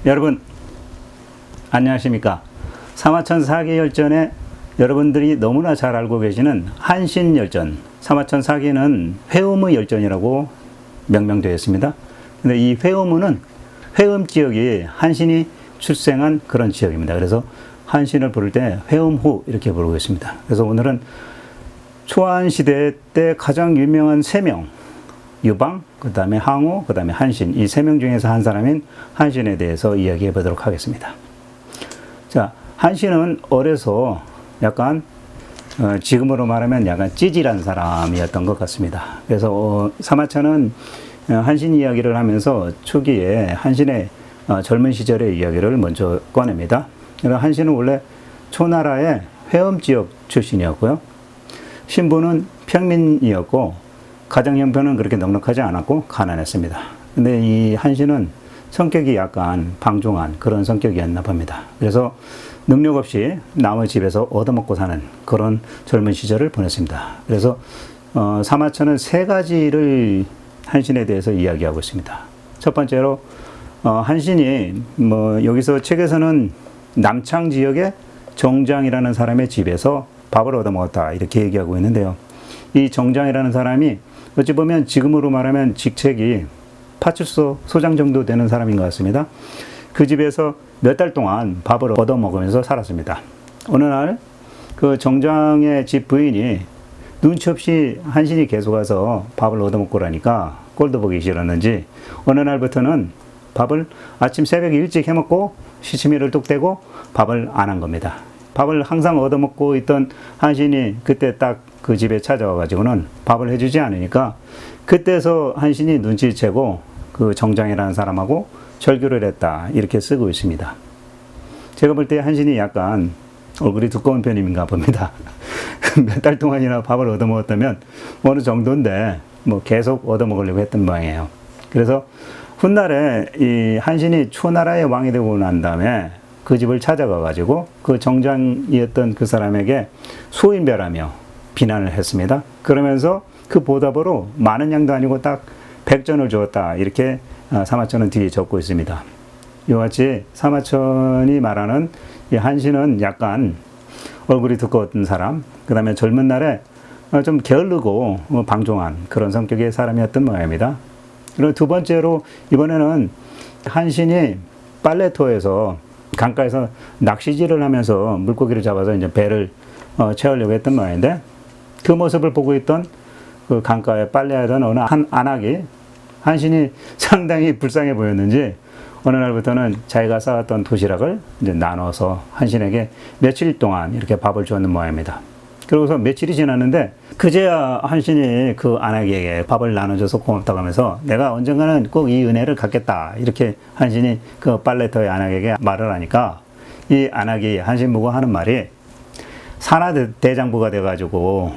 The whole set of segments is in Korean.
여러분 안녕하십니까? 사마천 사기열전에 여러분들이 너무나 잘 알고 계시는 한신열전, 사마천 사기는 회음의 열전이라고 명명되어 있습니다. 근데 이 회음은 회음 지역이 한신이 출생한 그런 지역입니다. 그래서 한신을 부를 때 회음후 이렇게 부르고 있습니다. 그래서 오늘은 초안시대 때 가장 유명한 세 명, 유방, 그 다음에 항우, 그 다음에 한신, 이 세 명 중에서 한 사람인 한신에 대해서 이야기해 보도록 하겠습니다. 자, 한신은 어려서 약간 지금으로 말하면 약간 찌질한 사람이었던 것 같습니다. 그래서 사마천은 한신 이야기를 하면서 초기에 한신의 젊은 시절의 이야기를 먼저 꺼냅니다. 한신은 원래 초나라의 회음 지역 출신이었고요. 신부는 평민이었고 가정 형편은 그렇게 넉넉하지 않았고 가난했습니다. 근데 이 한신은 성격이 약간 방종한 그런 성격이었나 봅니다. 그래서 능력 없이 남의 집에서 얻어먹고 사는 그런 젊은 시절을 보냈습니다. 그래서 사마천은 세 가지를 한신에 대해서 이야기하고 있습니다. 첫 번째로 한신이 여기서 책에서는 남창 지역의 정장이라는 사람의 집에서 밥을 얻어먹었다 이렇게 얘기하고 있는데요. 이 정장이라는 사람이 어찌 보면 지금으로 말하면 직책이 파출소 소장 정도 되는 사람인 것 같습니다. 그 집에서 몇 달 동안 밥을 얻어먹으면서 살았습니다. 어느 날 그 정장의 집 부인이 눈치 없이 한신이 계속 와서 밥을 얻어먹고 라니까 꼴도 보기 싫었는지 어느 날부터는 밥을 아침 새벽에 일찍 해먹고 시치미를 뚝 떼고 밥을 안 한 겁니다. 밥을 항상 얻어먹고 있던 한신이 그때 딱 그 집에 찾아와가지고는 밥을 해주지 않으니까 그때서 한신이 눈치채고 그 정장이라는 사람하고 절교를 했다 이렇게 쓰고 있습니다. 제가 볼 때 한신이 약간 얼굴이 두꺼운 편인가 봅니다. 몇 달 동안이나 밥을 얻어먹었다면 어느 정도인데 계속 얻어먹으려고 했던 모양이에요. 그래서 훗날에 이 한신이 초나라의 왕이 되고 난 다음에 그 집을 찾아가 가지고 그 정장이었던 그 사람에게 소인배라며 비난을 했습니다. 그러면서 그 보답으로 많은 양도 아니고 딱 100전을 주었다 이렇게 사마천은 뒤에 적고 있습니다. 이와 같이 사마천이 말하는 이 한신은 약간 얼굴이 두꺼웠던 사람, 그 다음에 젊은 날에 좀 게으르고 방종한 그런 성격의 사람이었던 모양입니다. 그리고 두 번째로 이번에는 한신이 빨래터에서 강가에서 낚시질을 하면서 물고기를 잡아서 이제 배를 채우려고 했던 모양인데 그 모습을 보고 있던 그 강가에 빨래하던 어느 한 안악이 한신이 상당히 불쌍해 보였는지 어느 날부터는 자기가 쌓았던 도시락을 이제 나눠서 한신에게 며칠 동안 이렇게 밥을 주었는 모양입니다. 그러고서 며칠이 지났는데 그제야 한신이 그 안악에게 밥을 나눠줘서 고맙다고 하면서 내가 언젠가는 꼭 이 은혜를 갚겠다 이렇게 한신이 그 빨래터의 안악에게 말을 하니까 이 안악이 한신 보고 하는 말이 산하 대장부가 돼가지고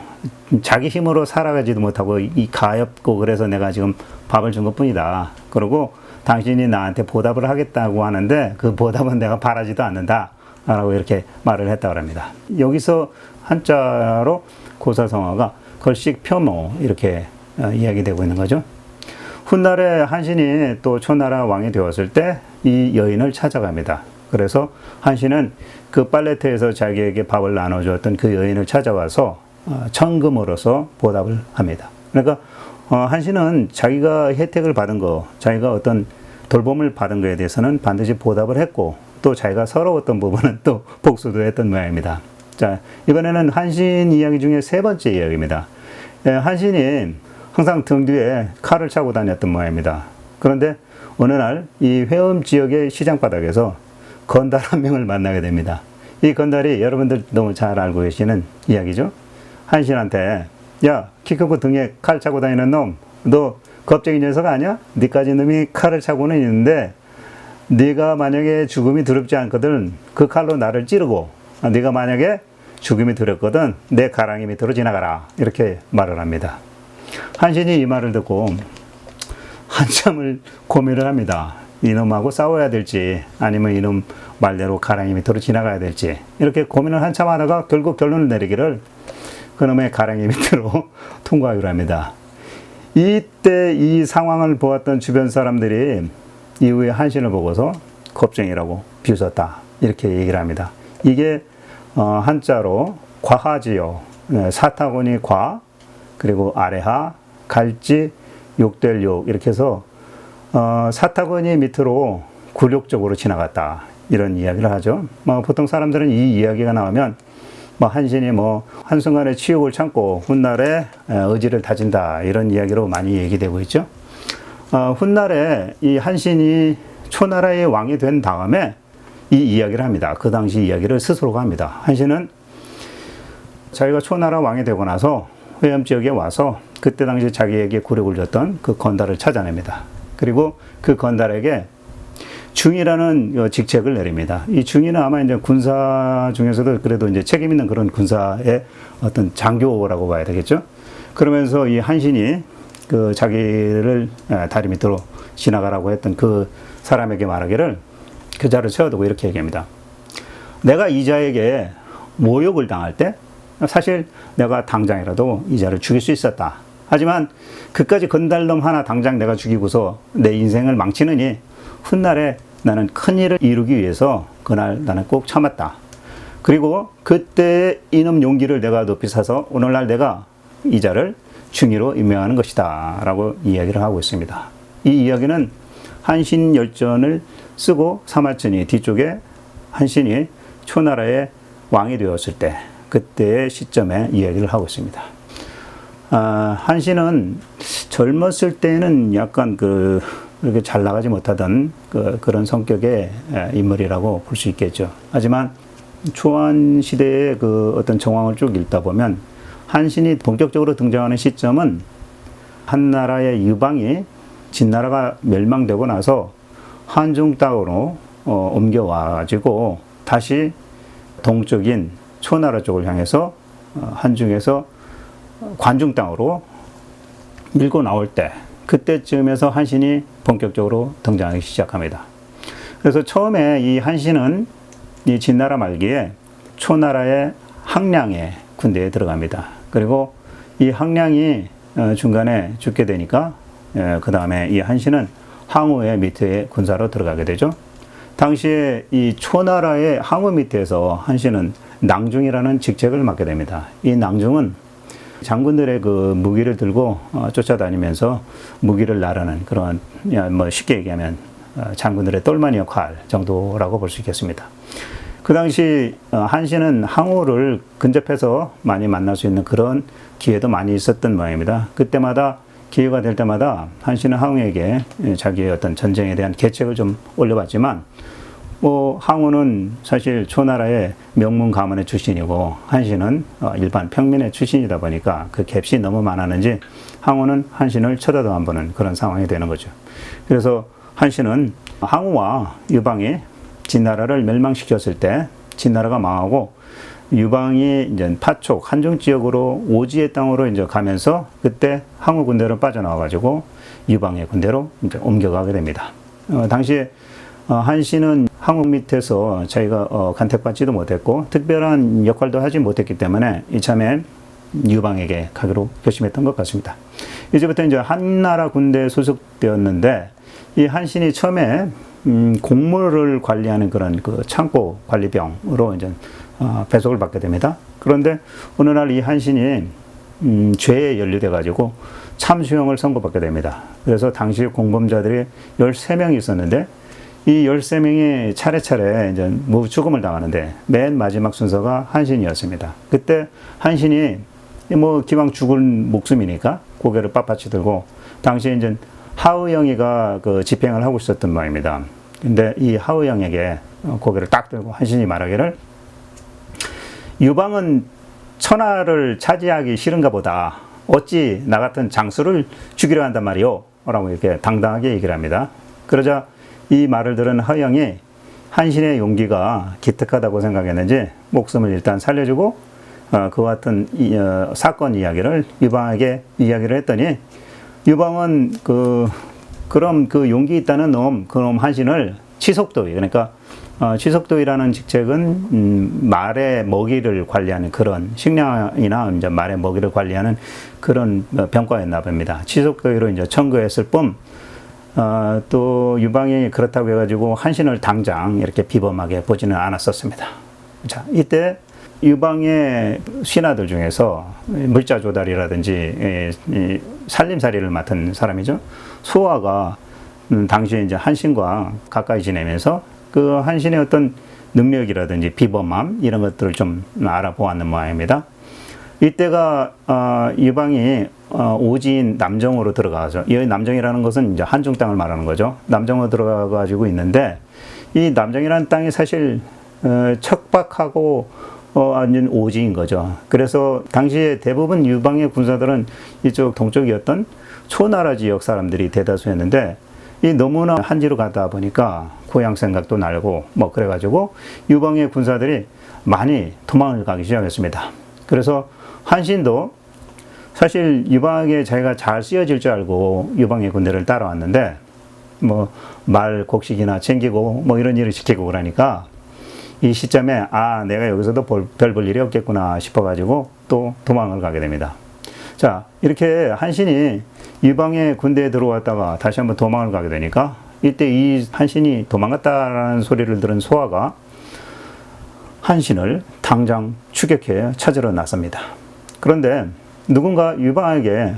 자기 힘으로 살아가지도 못하고 이 가엾고 그래서 내가 지금 밥을 준 것뿐이다. 그러고 당신이 나한테 보답을 하겠다고 하는데 그 보답은 내가 바라지도 않는다. 라고 이렇게 말을 했다고 합니다. 여기서 한자로 고사성어가 걸식 표모 이렇게 이야기되고 있는 거죠. 훗날에 한신이 또 초나라 왕이 되었을 때 이 여인을 찾아갑니다. 그래서 한신은 그 빨래터에서 자기에게 밥을 나눠주었던 그 여인을 찾아와서 천금으로서 보답을 합니다. 그러니까 한신은 자기가 혜택을 받은 거, 자기가 어떤 돌봄을 받은 거에 대해서는 반드시 보답을 했고 또 자기가 서러웠던 부분은 또 복수도 했던 모양입니다. 자, 이번에는 한신 이야기 중에 세 번째 이야기입니다. 한신이 항상 등 뒤에 칼을 차고 다녔던 모양입니다. 그런데 어느 날 이 회음 지역의 시장바닥에서 건달 한 명을 만나게 됩니다. 이 건달이 여러분들 너무 잘 알고 계시는 이야기죠. 한신한테 야, 키 크고 등에 칼 차고 다니는 놈, 너 겁쟁이 녀석 아니야? 니까지 놈이 칼을 차고는 있는데 네가 만약에 죽음이 두렵지 않거든 그 칼로 나를 찌르고 네가 만약에 죽음이 두렵거든 내 가랑이 밑으로 지나가라 이렇게 말을 합니다. 한신이 이 말을 듣고 한참을 고민을 합니다. 이놈하고 싸워야 될지 아니면 이놈 말대로 가랑이 밑으로 지나가야 될지 이렇게 고민을 한참 하다가 결국 결론을 내리기를 그놈의 가랑이 밑으로 통과하기로 합니다. 이때 이 상황을 보았던 주변 사람들이 이후에 한신을 보고서 겁쟁이라고 비웃었다. 이렇게 얘기를 합니다. 이게 한자로 과하지요. 사타구니 과, 그리고 아래하, 갈지, 욕될 욕 이렇게 해서 사타구니 밑으로 굴욕적으로 지나갔다. 이런 이야기를 하죠. 보통 사람들은 이 이야기가 나오면 한신이 한순간에 치욕을 참고 훗날에 의지를 다진다. 이런 이야기로 많이 얘기되고 있죠. 훗날에 이 한신이 초나라의 왕이 된 다음에 이 이야기를 합니다. 그 당시 이야기를 스스로가 합니다. 한신은 자기가 초나라 왕이 되고 나서 회염 지역에 와서 그때 당시 자기에게 굴욕을 줬던 그 건달을 찾아냅니다. 그리고 그 건달에게 중이라는 직책을 내립니다. 이 중이는 아마 이제 군사 중에서도 그래도 이제 책임 있는 그런 군사의 어떤 장교라고 봐야 되겠죠. 그러면서 이 한신이 그 자기를 다리 밑으로 지나가라고 했던 그 사람에게 말하기를 그 자를 세워두고 이렇게 얘기합니다. 내가 이 자에게 모욕을 당할 때 사실 내가 당장이라도 이 자를 죽일 수 있었다. 하지만 그까지 건달놈 하나 당장 내가 죽이고서 내 인생을 망치느니 훗날에 나는 큰일을 이루기 위해서 그날 나는 꼭 참았다. 그리고 그때 이놈 용기를 내가 높이 사서 오늘날 내가 이 자를 중의로 임명하는 것이다. 라고 이야기를 하고 있습니다. 이 이야기는 한신열전을 쓰고 사마천이 뒤쪽에 한신이 초나라의 왕이 되었을 때 그때의 시점에 이야기를 하고 있습니다. 한신은 젊었을 때는 약간 그렇게 잘 나가지 못하던 그런 성격의 인물이라고 볼 수 있겠죠. 하지만 초안 시대의 그 어떤 정황을 쭉 읽다 보면 한신이 본격적으로 등장하는 시점은 한나라의 유방이 진나라가 멸망되고 나서 한중 땅으로 옮겨와가지고 다시 동쪽인 초나라 쪽을 향해서 한중에서 관중 땅으로 밀고 나올 때 그때쯤에서 한신이 본격적으로 등장하기 시작합니다. 그래서 처음에 이 한신은 이 진나라 말기에 초나라의 항량의 군대에 들어갑니다. 그리고 이 항량이 중간에 죽게 되니까 그 다음에 이 한신은 항우의 밑에 군사로 들어가게 되죠. 당시에 이 초나라의 항우 밑에서 한신은 낭중이라는 직책을 맡게 됩니다. 이 낭중은 장군들의 그 무기를 들고 쫓아다니면서 무기를 나르는 그런 쉽게 얘기하면 장군들의 똘마니 역할 정도라고 볼 수 있겠습니다. 그 당시 한신은 항우를 근접해서 많이 만날 수 있는 그런 기회도 많이 있었던 모양입니다. 그때마다 기회가 될 때마다 한신은 항우에게 자기의 어떤 전쟁에 대한 계책을 좀 올려봤지만 항우는 사실 초나라의 명문 가문의 출신이고 한신은 일반 평민의 출신이다 보니까 그 갭이 너무 많았는지 항우는 한신을 쳐다도 안 보는 그런 상황이 되는 거죠. 그래서 한신은 항우와 유방이 진나라를 멸망시켰을 때 진나라가 망하고 유방이 이제 파촉 한중 지역으로 오지의 땅으로 이제 가면서 그때 항우 군대로 빠져나와가지고 유방의 군대로 이제 옮겨가게 됩니다. 당시에 한신은 항우 밑에서 자기가 간택받지도 못했고 특별한 역할도 하지 못했기 때문에 이참에 유방에게 가기로 결심했던 것 같습니다. 이제부터 이제 한나라 군대에 소속되었는데 이 한신이 처음에 곡물을 관리하는 그런 그 창고 관리병으로 이제 배속을 받게 됩니다. 그런데 어느 날 이 한신이 죄에 연루돼 가지고 참수형을 선고받게 됩니다. 그래서 당시 공범자들이 13명이 있었는데 이 13명이 차례차례 이제 죽음을 당하는데 맨 마지막 순서가 한신이었습니다. 그때 한신이 기왕 죽을 목숨이니까 고개를 빳빳이 들고 당시에 이제 하의영이가 그 집행을 하고 있었던 모양입니다. 근데 이 하의영에게 고개를 딱 들고 한신이 말하기를 유방은 천하를 차지하기 싫은가 보다. 어찌 나 같은 장수를 죽이려 한단 말이오? 라고 이렇게 당당하게 얘기를 합니다. 그러자 이 말을 들은 하의영이 한신의 용기가 기특하다고 생각했는지 목숨을 일단 살려주고 그와 같은 사건 이야기를 유방에게 이야기를 했더니 유방은 그럼 그 용기 있다는 그놈 한신을 치속도의, 그러니까 치속도의라는 직책은 말의 먹이를 관리하는 그런 식량이나 이제 말의 먹이를 관리하는 그런 병과였나 봅니다. 치속도의로 이제 청구했을 뿐 또 유방이 그렇다고 해가지고 한신을 당장 이렇게 비범하게 보지는 않았었습니다. 자, 이때 유방의 신하들 중에서 물자 조달이라든지 살림살이를 맡은 사람이죠. 소아가 당시에 이제 한신과 가까이 지내면서 그 한신의 어떤 능력이라든지 비범함 이런 것들을 좀 알아보았는 모양입니다. 이때가 유방이 오지인 남정으로 들어가서, 이 남정이라는 것은 이제 한중 땅을 말하는 거죠. 남정으로 들어가 가지고 있는데, 이 남정이라는 땅이 사실 척박하고 완전 오지인 거죠. 그래서 당시에 대부분 유방의 군사들은 이쪽 동쪽이었던 초나라 지역 사람들이 대다수였는데, 이 너무나 한지로 가다 보니까 고향 생각도 나고 뭐 그래가지고 유방의 군사들이 많이 도망을 가기 시작했습니다. 그래서 한신도 사실 유방에게 자기가 잘 쓰여질 줄 알고 유방의 군대를 따라왔는데, 뭐 말 곡식이나 챙기고 뭐 이런 일을 시키고 그러니까 이 시점에 내가 여기서도 별 볼 일이 없겠구나 싶어가지고 또 도망을 가게 됩니다. 자, 이렇게 한신이 유방의 군대에 들어왔다가 다시 한번 도망을 가게 되니까, 이때 이 한신이 도망갔다라는 소리를 들은 소아가 한신을 당장 추격해 찾으러 나섭니다. 그런데 누군가 유방에게,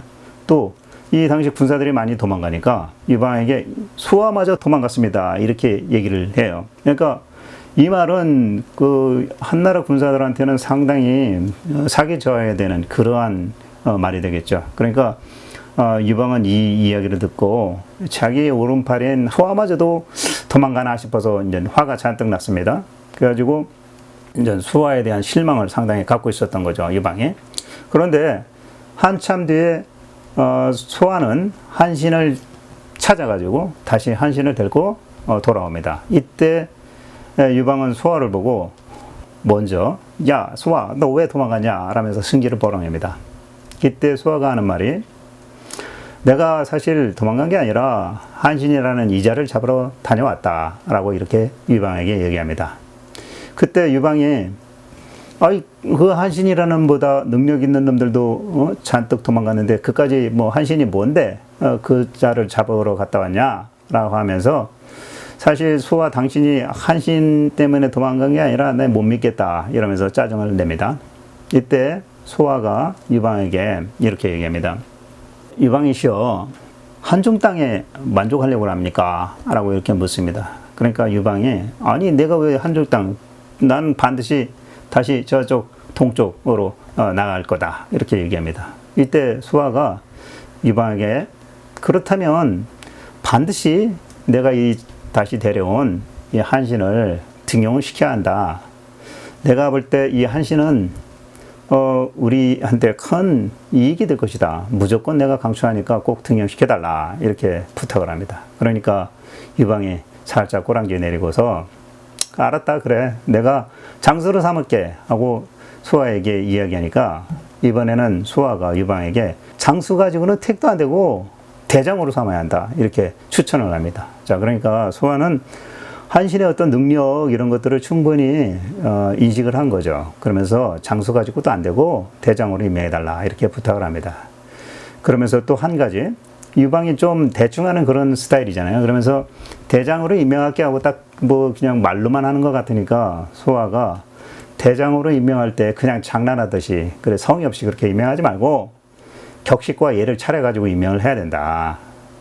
또 이 당시 군사들이 많이 도망가니까 유방에게 소아마저 도망갔습니다, 이렇게 얘기를 해요. 그러니까 이 말은 그 한나라 군사들한테는 상당히 사기 쳐야 되는 그러한 말이 되겠죠. 그러니까 유방은 이 이야기를 듣고 자기의 오른팔인 소아마저도 도망가나 싶어서 이제 화가 잔뜩 났습니다. 그래가지고 이제 소아에 대한 실망을 상당히 갖고 있었던 거죠, 유방이. 그런데 한참 뒤에 소아는 한신을 찾아가지고 다시 한신을 데리고 돌아옵니다. 이때 유방은 소아를 보고 먼저 야 소아 너 왜 도망가냐 라면서 승기를 벌어냅니다. 이때 소아가 하는 말이, 내가 사실 도망간 게 아니라 한신이라는 이자를 잡으러 다녀왔다 라고 이렇게 유방에게 얘기합니다. 그때 유방이 그 한신이라는 보다 능력 있는 놈들도 잔뜩 도망갔는데 그까지 뭐 한신이 뭔데 그 자를 잡으러 갔다 왔냐 라고 하면서, 사실 소아 당신이 한신 때문에 도망간 게 아니라 내 못 믿겠다 이러면서 짜증을 냅니다. 이때 소아가 유방에게 이렇게 얘기합니다. 유방이시여, 한중 땅에 만족하려고 합니까? 라고 이렇게 묻습니다. 그러니까 유방이, 아니 내가 왜 한중 땅, 난 반드시 다시 저쪽 동쪽으로 나갈 거다 이렇게 얘기합니다. 이때 소아가 유방에게, 그렇다면 반드시 내가 다시 데려온 이 한신을 등용을 시켜야 한다. 내가 볼 때 이 한신은 우리한테 큰 이익이 될 것이다. 무조건 내가 강추하니까 꼭 등용시켜달라 이렇게 부탁을 합니다. 그러니까 유방이 살짝 꼬랑지 내리고서, 알았다, 그래 내가 장수로 삼을게 하고 소아에게 이야기하니까, 이번에는 소아가 유방에게 장수 가지고는 택도 안 되고 대장으로 삼아야 한다 이렇게 추천을 합니다. 자, 그러니까 소아는 한신의 어떤 능력 이런 것들을 충분히 인식을 한 거죠. 그러면서 장수 가지고도 안 되고 대장으로 임명해달라 이렇게 부탁을 합니다. 그러면서 또 한 가지, 유방이 좀 대충 하는 그런 스타일이잖아요. 그러면서 대장으로 임명할게 하고 딱 뭐 그냥 말로만 하는 것 같으니까 소아가 대장으로 임명할 때 그냥 장난하듯이, 그래 성의 없이 그렇게 임명하지 말고 격식과 예를 차려가지고 임명을 해야 된다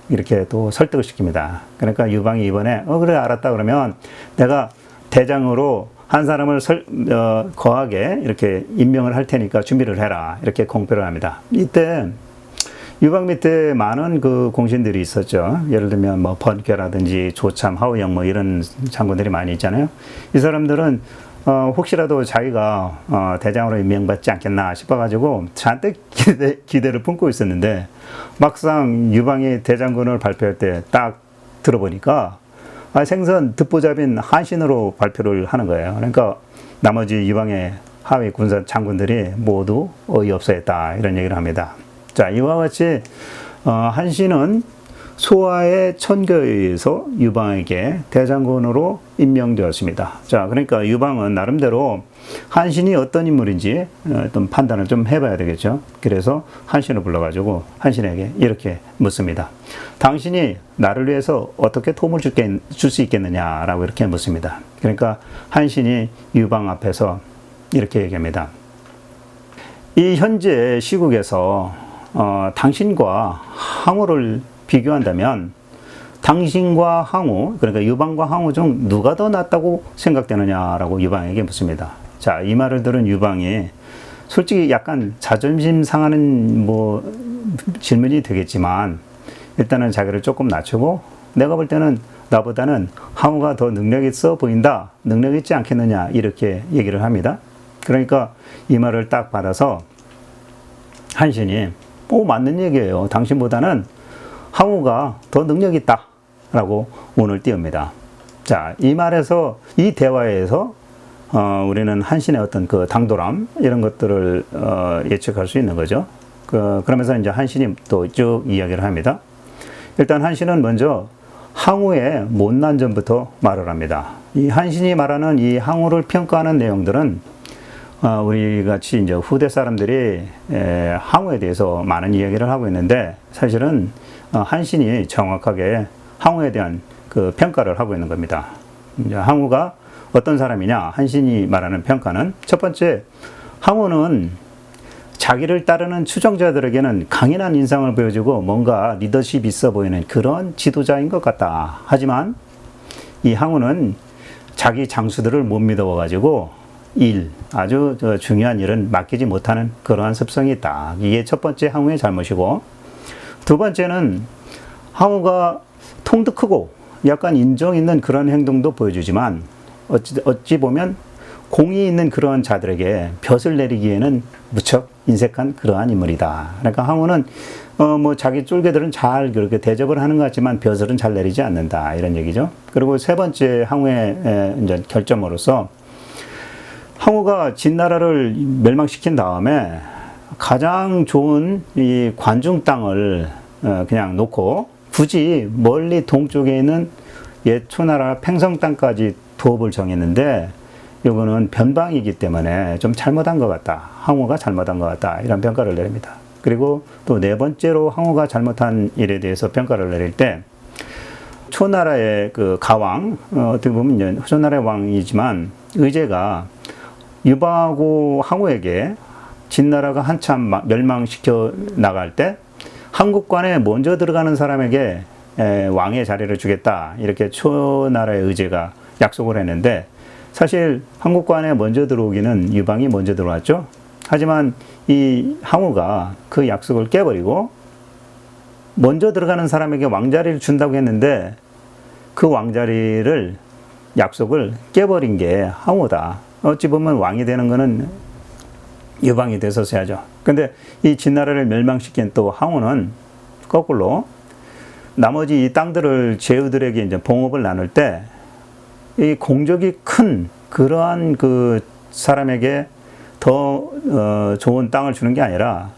이렇게 또 설득을 시킵니다. 그러니까 유방이 이번에 그래 알았다 그러면 내가 대장으로 한 사람을 거하게 이렇게 임명을 할 테니까 준비를 해라 이렇게 공표를 합니다. 이때 유방 밑에 많은 그 공신들이 있었죠. 예를 들면 뭐 번개라든지 조참, 하우영 뭐 이런 장군들이 많이 있잖아요. 이 사람들은 혹시라도 자기가 대장으로 임명받지 않겠나 싶어가지고 잔뜩 기대를 품고 있었는데, 막상 유방이 대장군을 발표할 때 딱 들어보니까 생선 듣보잡인 한신으로 발표를 하는 거예요. 그러니까 나머지 유방의 하위 군사 장군들이 모두 어이없어했다 이런 얘기를 합니다. 자, 이와 같이 한신은 소아의 천거에 의해서 유방에게 대장군으로 임명되었습니다. 자, 그러니까 유방은 나름대로 한신이 어떤 인물인지 어떤 판단을 좀 해봐야 되겠죠. 그래서 한신을 불러가지고 한신에게 이렇게 묻습니다. 당신이 나를 위해서 어떻게 도움을 줄 수 있겠느냐라고 이렇게 묻습니다. 그러니까 한신이 유방 앞에서 이렇게 얘기합니다. 이 현재 시국에서 당신과 항우를 비교한다면 당신과 항우, 그러니까 유방과 항우 중 누가 더 낫다고 생각되느냐라고 유방에게 묻습니다. 자, 이 말을 들은 유방이 솔직히 약간 자존심 상하는 질문이 되겠지만 일단은 자기를 조금 낮추고 내가 볼 때는 나보다는 항우가 더 능력 있어 보인다, 능력 있지 않겠느냐 이렇게 얘기를 합니다. 그러니까 이 말을 딱 받아서 한신이 맞는 얘기예요. 당신보다는 항우가 더 능력 있다 라고 운을 띄웁니다. 자, 이 말에서, 이 대화에서 우리는 한신의 어떤 그 당돌함 이런 것들을 예측할 수 있는 거죠. 그러면서 이제 한신이 또 쭉 이야기를 합니다. 일단 한신은 먼저 항우의 못난 점부터 말을 합니다. 이 한신이 말하는 이 항우를 평가하는 내용들은 우리 같이 이제 후대 사람들이 항우에 대해서 많은 이야기를 하고 있는데 사실은 한신이 정확하게 항우에 대한 그 평가를 하고 있는 겁니다. 이제 항우가 어떤 사람이냐? 한신이 말하는 평가는 첫 번째, 항우는 자기를 따르는 추종자들에게는 강인한 인상을 보여주고 뭔가 리더십 있어 보이는 그런 지도자인 것 같다. 하지만 이 항우는 자기 장수들을 못 믿어가지고 아주 중요한 일은 맡기지 못하는 그러한 습성이 있다. 이게 첫 번째 항우의 잘못이고, 두 번째는 항우가 통도 크고 약간 인정 있는 그런 행동도 보여주지만 어찌 보면 공이 있는 그러한 자들에게 벼슬 내리기에는 무척 인색한 그러한 인물이다. 그러니까 항우는 자기 쫄개들은 잘 그렇게 대접을 하는 것 같지만 벼슬은 잘 내리지 않는다 이런 얘기죠. 그리고 세 번째 항우의 이제 결점으로서 항우가 진나라를 멸망시킨 다음에 가장 좋은 이 관중 땅을 그냥 놓고 굳이 멀리 동쪽에 있는 옛 초나라 팽성 땅까지 도읍을 정했는데 이거는 변방이기 때문에 좀 잘못한 것 같다. 항우가 잘못한 것 같다. 이런 평가를 내립니다. 그리고 또 네 번째로 항우가 잘못한 일에 대해서 평가를 내릴 때 초나라의 그 가왕, 어떻게 보면 이제 초나라의 왕이지만 의제가 유방하고 항우에게 진나라가 한참 멸망시켜 나갈 때 한국관에 먼저 들어가는 사람에게 왕의 자리를 주겠다. 이렇게 초나라의 의제가 약속을 했는데 사실 한국관에 먼저 들어오기는 유방이 먼저 들어왔죠. 하지만 이 항우가 그 약속을 깨버리고 먼저 들어가는 사람에게 왕자리를 준다고 했는데 그 왕자리를 약속을 깨버린 게 항우다. 어찌 보면 왕이 되는 거는 유방이 돼서야죠. 근데 이 진나라를 멸망시킨 또 항우는 거꾸로 나머지 이 땅들을 제후들에게 이제 봉업을 나눌 때 이 공적이 큰 그러한 그 사람에게 더 좋은 땅을 주는 게 아니라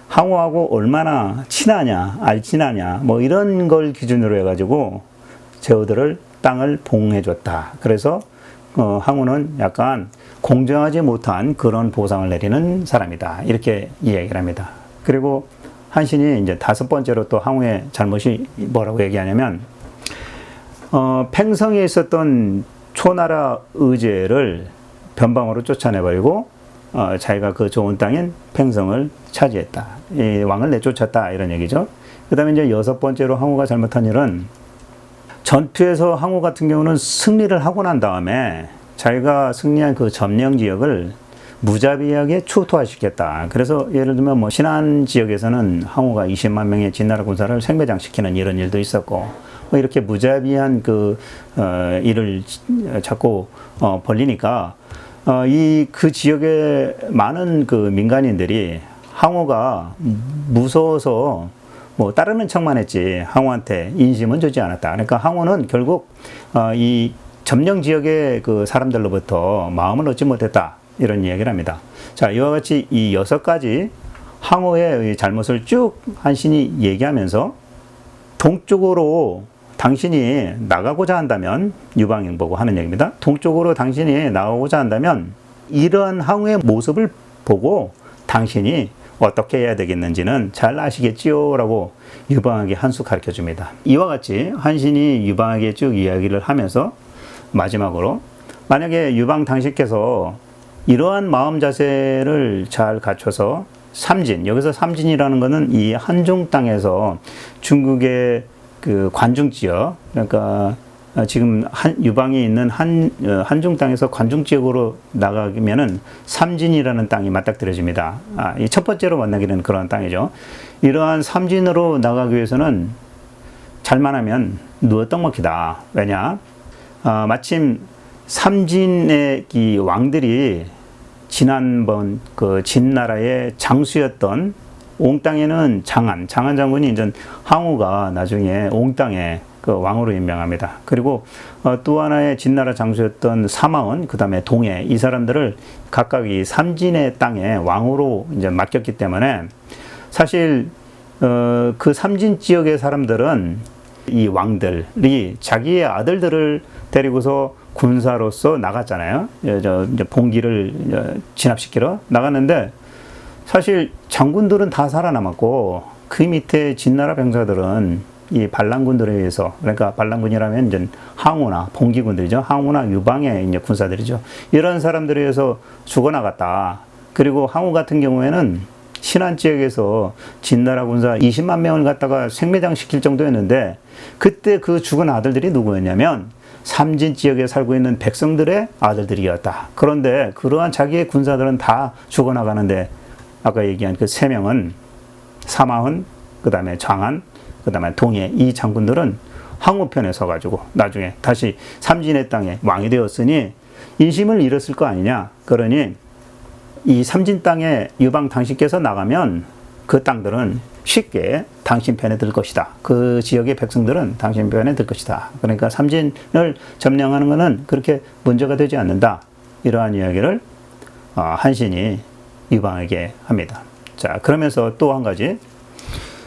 항우하고 얼마나 친하냐, 알친하냐, 이런 걸 기준으로 해가지고 제후들을 땅을 봉해줬다. 그래서 항우는 약간 공정하지 못한 그런 보상을 내리는 사람이다. 이렇게 이야기를 합니다. 그리고 한신이 이제 다섯 번째로 또 항우의 잘못이 뭐라고 얘기하냐면, 팽성에 있었던 초나라 의제를 변방으로 쫓아내버리고, 자기가 그 좋은 땅인 팽성을 차지했다. 이 왕을 내쫓았다. 이런 얘기죠. 그 다음에 이제 여섯 번째로 항우가 잘못한 일은 전투에서 항우 같은 경우는 승리를 하고 난 다음에 자기가 승리한 그 점령 지역을 무자비하게 초토화시켰다. 그래서 예를 들면 신안 지역에서는 항우가 20만 명의 진나라 군사를 생매장시키는 이런 일도 있었고, 이렇게 무자비한 그 일을 자꾸 벌리니까 그 지역의 많은 그 민간인들이 항우가 무서워서 따르는 척만 했지 항우한테 인심은 주지 않았다. 그러니까 항우는 결국 이 점령 지역의 그 사람들로부터 마음을 얻지 못했다. 이런 이야기를 합니다. 자, 이와 같이 이 6가지 항우의 잘못을 쭉 한신이 얘기하면서 동쪽으로 당신이 나가고자 한다면, 유방인 보고 하는 얘기입니다. 동쪽으로 당신이 나가고자 한다면 이러한 항우의 모습을 보고 당신이 어떻게 해야 되겠는지는 잘 아시겠지요? 라고 유방에게 한 수 가르쳐 줍니다. 이와 같이 한신이 유방에게 쭉 이야기를 하면서 마지막으로, 만약에 유방 당신께서 이러한 마음 자세를 잘 갖춰서 삼진, 여기서 삼진이라는 것은 이 한중 땅에서 중국의 그 관중 지역, 그러니까 지금 유방이 있는 한중 땅에서 관중 지역으로 나가면은 삼진이라는 땅이 맞닥뜨려집니다. 이 첫 번째로 만나게 되는 그런 땅이죠. 이러한 삼진으로 나가기 위해서는 잘만 하면 누워 떡 먹기다. 왜냐? 마침 삼진의 이 왕들이 지난번 그 진나라의 장수였던 옹땅에는 장안 장군이 이제 항우가 나중에 옹땅에 그 왕으로 임명합니다. 그리고 또 하나의 진나라 장수였던 사마은, 그 다음에 동해, 이 사람들을 각각 이 삼진의 땅에 왕으로 이제 맡겼기 때문에 사실 그 삼진 지역의 사람들은 이 왕들이 자기의 아들들을 데리고서 군사로서 나갔잖아요. 이제 봉기를 진압시키러 나갔는데 사실 장군들은 다 살아남았고 그 밑에 진나라 병사들은 이 반란군들에 의해서, 그러니까 반란군이라면 이제 항우나 봉기군들이죠. 항우나 유방의 이제 군사들이죠. 이런 사람들에 의해서 죽어나갔다. 그리고 항우 같은 경우에는 신안 지역에서 진나라 군사 20만 명을 갖다가 생매장 시킬 정도였는데 그때 그 죽은 아들들이 누구였냐면 삼진 지역에 살고 있는 백성들의 아들들이었다. 그런데 그러한 자기의 군사들은 다 죽어나가는데 아까 얘기한 그 세 명은 사마흔, 그 다음에 장안, 그 다음에 동해, 이 장군들은 항우편에 서가지고 나중에 다시 삼진의 땅에 왕이 되었으니 인심을 잃었을 거 아니냐. 그러니 이 삼진 땅에 유방 당신께서 나가면 그 땅들은 쉽게 당신 편에 들 것이다. 그 지역의 백성들은 당신 편에 들 것이다. 그러니까 삼진을 점령하는 것은 그렇게 문제가 되지 않는다. 이러한 이야기를 한신이 유방에게 합니다. 자, 그러면서 또 한 가지,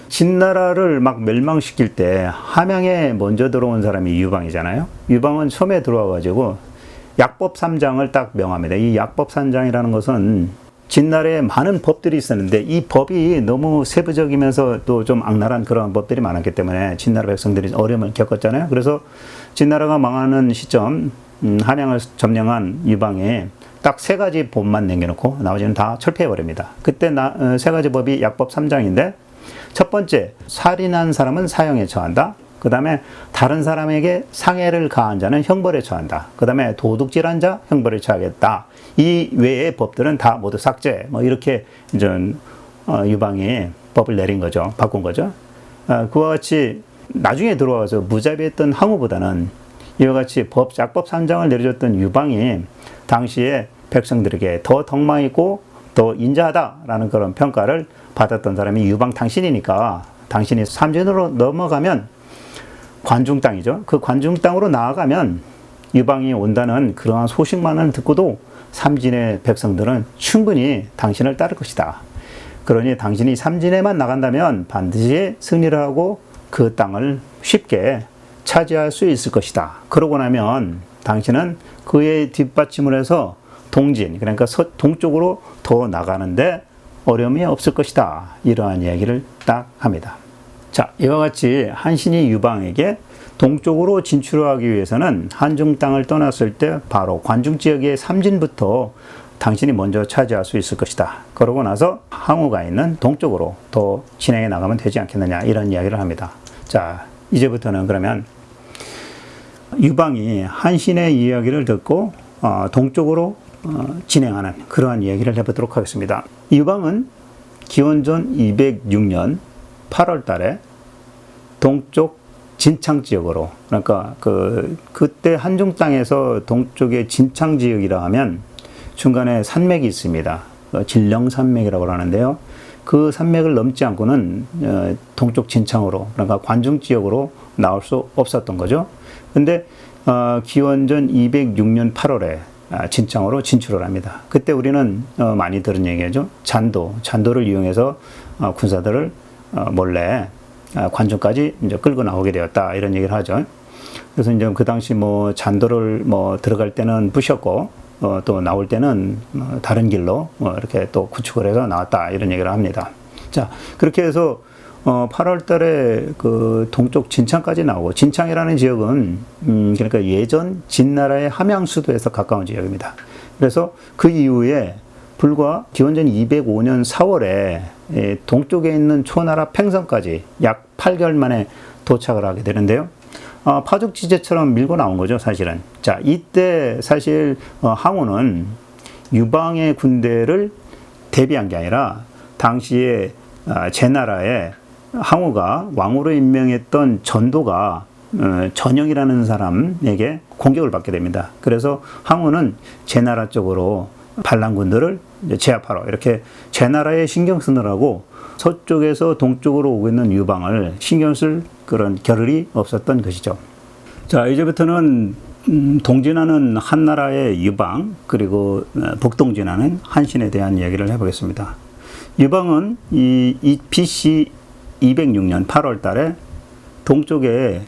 진나라를 막 멸망시킬 때 함양에 먼저 들어온 사람이 유방이잖아요. 유방은 처음에 들어와가지고 약법 3장을 딱 명합니다. 이 약법 3장이라는 것은 진나라에 많은 법들이 있었는데 이 법이 너무 세부적이면서 또 좀 악랄한 그런 법들이 많았기 때문에 진나라 백성들이 어려움을 겪었잖아요. 그래서 진나라가 망하는 시점, 함양을 점령한 유방에 딱 세 가지 법만 남겨놓고 나머지는 다 철폐해버립니다. 그때 세 가지 법이 약법 3장인데 첫 번째, 살인한 사람은 사형에 처한다. 그 다음에 다른 사람에게 상해를 가한 자는 형벌에 처한다. 그 다음에 도둑질한 자 형벌에 처하겠다. 이 외의 법들은 다 모두 삭제. 뭐 이렇게 이제 유방이 법을 내린 거죠. 바꾼 거죠. 그와 같이 나중에 들어와서 무자비했던 항우보다는 이와 같이 약법 3장을 내려줬던 유방이 당시에 백성들에게 더 덕망있고 더 인자하다라는 그런 평가를 받았던 사람이 유방 당신이니까 당신이 삼진으로 넘어가면 관중 땅이죠. 그 관중 땅으로 나아가면 유방이 온다는 그러한 소식만을 듣고도 삼진의 백성들은 충분히 당신을 따를 것이다. 그러니 당신이 삼진에만 나간다면 반드시 승리를 하고 그 땅을 쉽게 차지할 수 있을 것이다. 그러고 나면 당신은 그의 뒷받침을 해서 동진, 그러니까 동쪽으로 더 나가는데 어려움이 없을 것이다. 이러한 이야기를 딱 합니다. 자, 이와 같이 한신이 유방에게 동쪽으로 진출하기 위해서는 한중 땅을 떠났을 때 바로 관중 지역의 삼진부터 당신이 먼저 차지할 수 있을 것이다. 그러고 나서 항우가 있는 동쪽으로 더 진행해 나가면 되지 않겠느냐. 이런 이야기를 합니다. 자, 이제부터는 그러면 유방이 한신의 이야기를 듣고 동쪽으로 진행하는 그러한 이야기를 해보도록 하겠습니다. 유방은 기원전 206년 8월 달에 동쪽 진창 지역으로, 그러니까 그때 한중 땅에서 동쪽의 진창 지역이라 하면 중간에 산맥이 있습니다. 진령산맥이라고 하는데요. 그 산맥을 넘지 않고는 동쪽 진창으로, 그러니까 관중 지역으로 나올 수 없었던 거죠. 근데 기원전 206년 8월에 진창으로 진출을 합니다. 그때 우리는 많이 들은 얘기죠. 잔도를 이용해서 군사들을 몰래 관중까지 이제 끌고 나오게 되었다 이런 얘기를 하죠. 그래서 이제 그 당시 뭐 잔도를 뭐 들어갈 때는 부셨고 또 나올 때는 다른 길로 이렇게 또 구축을 해서 나왔다 이런 얘기를 합니다. 자, 그렇게 해서 8월 달에 그 동쪽 진창까지 나오고, 진창이라는 지역은 그러니까 예전 진나라의 함양 수도에서 가까운 지역입니다. 그래서 그 이후에 불과 기원전 205년 4월에 동쪽에 있는 초나라 팽성까지 약 8개월 만에 도착을 하게 되는데요. 파죽 지제처럼 밀고 나온 거죠, 사실은. 자, 이때 사실 항우는 유방의 군대를 대비한 게 아니라 당시에 제나라의 항우가 왕으로 임명했던 전도가 전영이라는 사람에게 공격을 받게 됩니다. 그래서 항우는 제나라 쪽으로 반란군들을 제압하러 이렇게 제나라에 신경 쓰느라고 서쪽에서 동쪽으로 오고 있는 유방을 신경 쓸 그런 겨를이 없었던 것이죠. 자, 이제부터는 동진하는 한나라의 유방, 그리고 북동진하는 한신에 대한 이야기를 해보겠습니다. 유방은 이 BC 206년 8월 달에 동쪽에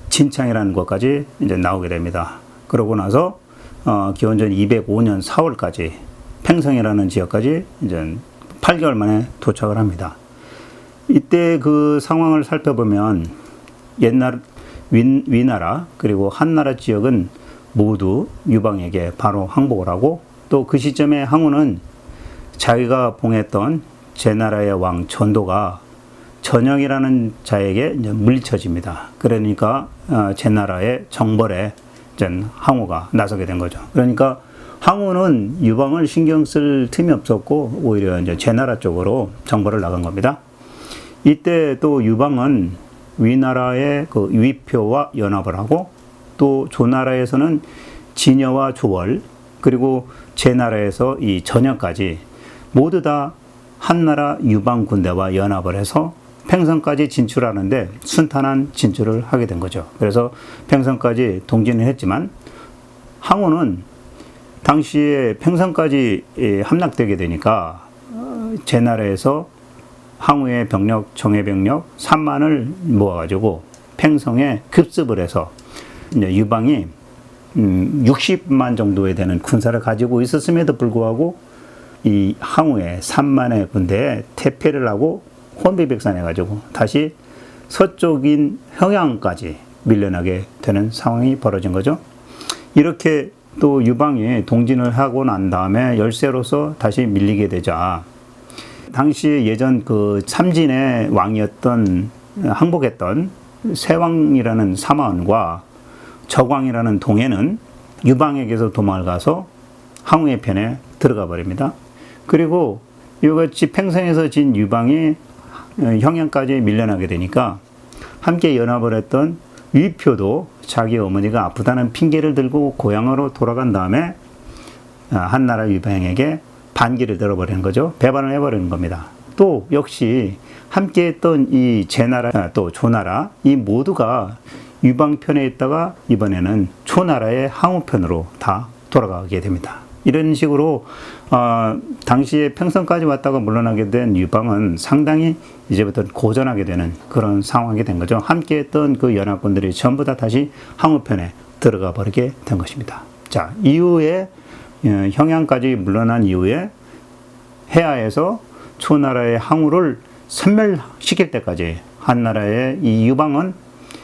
진창이라는 곳까지 이제 나오게 됩니다. 그러고 나서 기원전 205년 4월까지 팽성이라는 지역까지 이제 8개월 만에 도착을 합니다. 이때 그 상황을 살펴보면 옛날 위나라 그리고 한나라 지역은 모두 유방에게 바로 항복을 하고, 또 그 시점에 항우는 자기가 봉했던 제나라의 왕 전도가 전영이라는 자에게 이제 물리쳐집니다. 그러니까 제나라의 정벌에 항우가 나서게 된 거죠. 그러니까 항우는 유방을 신경 쓸 틈이 없었고 오히려 이제 제나라 쪽으로 정벌을 나간 겁니다. 이때 또 유방은 위나라의 그 위표와 연합을 하고, 또 조나라에서는 진여와 조월, 그리고 제나라에서 이 전여까지 모두 다 한나라 유방 군대와 연합을 해서 팽성까지 진출하는데 순탄한 진출을 하게 된 거죠. 그래서 팽성까지 동진을 했지만 항우는 당시에 팽성까지 함락되게 되니까 제나라에서 항우의 병력, 정예 병력 3만을 모아가지고 팽성에 급습을 해서 이제 유방이 60만 정도에 되는 군사를 가지고 있었음에도 불구하고 이 항우의 3만의 군대에 태패를 하고 혼비백산해가지고 다시 서쪽인 평양까지 밀려나게 되는 상황이 벌어진 거죠. 이렇게 또 유방이 동진을 하고 난 다음에 열세로서 다시 밀리게 되자, 당시 예전 그 삼진의 왕이었던 항복했던 세왕이라는 사마원과 적왕이라는 동해는 유방에게서 도망을 가서 항우의 편에 들어가 버립니다. 그리고 이같이 팽성에서 진 유방이 형양까지 밀려나게 되니까 함께 연합을 했던 위표도 자기 어머니가 아프다는 핑계를 들고 고향으로 돌아간 다음에 한나라 유방에게 반기를 들어버리는 거죠. 배반을 해버리는 겁니다. 또 역시 함께 했던 이 제나라 또 조나라 이 모두가 유방 편에 있다가 이번에는 초나라의 항우 편으로 다 돌아가게 됩니다. 이런 식으로 당시에 팽성까지 왔다가 물러나게 된 유방은 상당히 이제부터 고전하게 되는 그런 상황이 된 거죠. 함께 했던 그 연합군들이 전부 다 다시 항우 편에 들어가 버리게 된 것입니다. 자, 이후에 형양까지 물러난 이후에 해하에서 초나라의 항우를 섬멸시킬 때까지 한나라의 이 유방은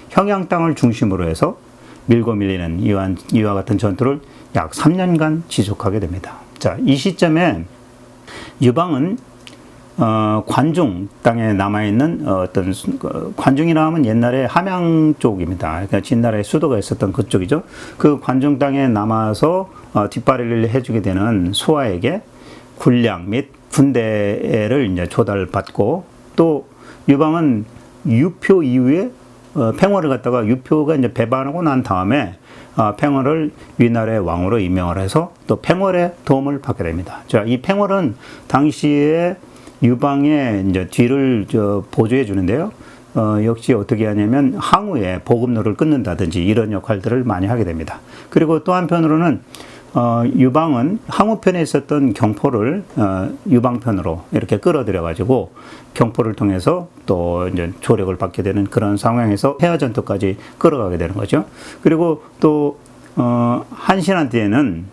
형양 땅을 중심으로 해서 밀고 밀리는 이와 같은 전투를 약 3년간 지속하게 됩니다. 자, 이 시점에 유방은 관중 땅에 남아있는 어떤 관중이라 하면 옛날에 함양 쪽입니다. 그러니까 진나라의 수도가 있었던 그쪽이죠. 그 관중 땅에 남아서 뒷발을 해주게 되는 소아에게 군량 및 군대를 이제 조달받고, 또 유방은 유표 이후에 팽월을 갖다가 유표가 이제 배반하고 난 다음에 팽월을 위나라의 왕으로 임명을 해서 또 팽월의 도움을 받게 됩니다. 자, 이 팽월은 당시에 유방의 이제 뒤를 보조해 주는데요. 역시 어떻게 하냐면 항우의 보급로를 끊는다든지 이런 역할들을 많이 하게 됩니다. 그리고 또 한편으로는 유방은 항우편에 있었던 경포를 유방편으로 이렇게 끌어들여 가지고 경포를 통해서 또 이제 조력을 받게 되는 그런 상황에서 해화 전투까지 끌어가게 되는 거죠. 그리고 또 한신한테는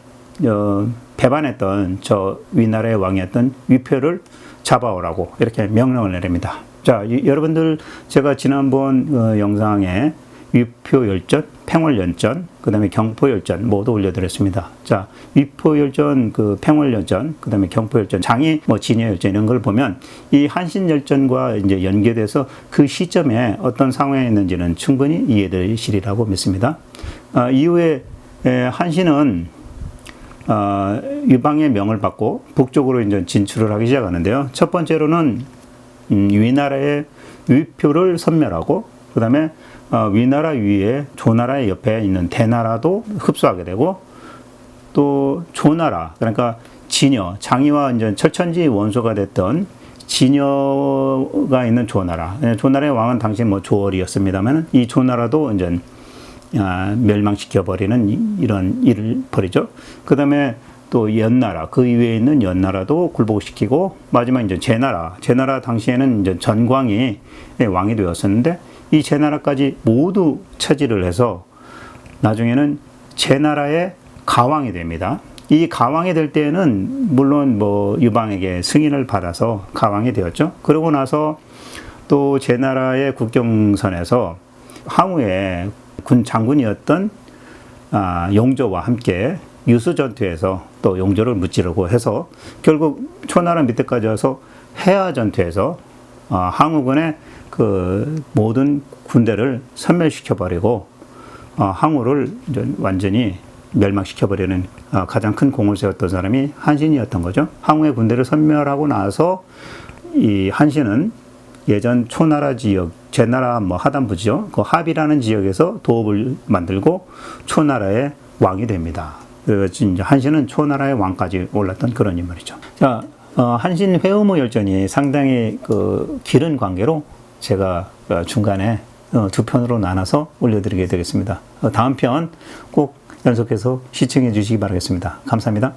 배반했던 저 위나라의 왕이었던 위표를 잡아오라고 이렇게 명령을 내립니다. 자, 여러분들 제가 지난번 영상에 위표열전, 팽월열전, 그 다음에 경포열전 모두 올려드렸습니다. 자, 위표열전, 그 팽월열전, 그 다음에 경포열전, 장이 뭐 진여열전 이런 걸 보면 이 한신열전과 이제 연계돼서 그 시점에 어떤 상황에 있는지는 충분히 이해되시리라고 믿습니다. 이후에 한신은 유방의 명을 받고 북쪽으로 이제 진출을 하기 시작하는데요. 첫 번째로는 위나라의 위표를 섬멸하고 그 다음에 위나라 위에 조나라의 옆에 있는 대나라도 흡수하게 되고 또 조나라 그러니까 진여 장이와 이제 철천지 원소가 됐던 진여가 있는 조나라 조나라의 왕은 당시 뭐 조월이었습니다만 이 조나라도 이제 멸망시켜 버리는 이런 일을 벌이죠. 그 다음에 또 연나라 그 이외에 있는 연나라도 굴복시키고 마지막 이제 제나라 당시에는 이제 전광이 왕이 되었었는데 이 제나라까지 모두 차지를 해서 나중에는 제나라의 가왕이 됩니다. 이 가왕이 될 때에는 물론 뭐 유방에게 승인을 받아서 가왕이 되었죠. 그러고 나서 또 제나라의 국경선에서 항우의 군 장군이었던 용조와 함께 유수 전투에서 또 용조를 무찌르고 해서 결국 초나라 밑에까지 와서 해화 전투에서 항우군의 그 모든 군대를 섬멸시켜버리고 항우를 완전히 멸망시켜버리는 가장 큰 공을 세웠던 사람이 한신이었던 거죠. 항우의 군대를 섬멸하고 나서 이 한신은 예전 초나라 지역, 제나라 뭐 하단부지요. 그 합이라는 지역에서 도읍을 만들고 초나라의 왕이 됩니다. 그래서 이제 한신은 초나라의 왕까지 올랐던 그런 인물이죠. 자, 한신 회음의 열전이 상당히 그 길은 관계로 제가 중간에 두 편으로 나눠서 올려드리게 되겠습니다. 다음 편 꼭 연속해서 시청해 주시기 바라겠습니다. 감사합니다.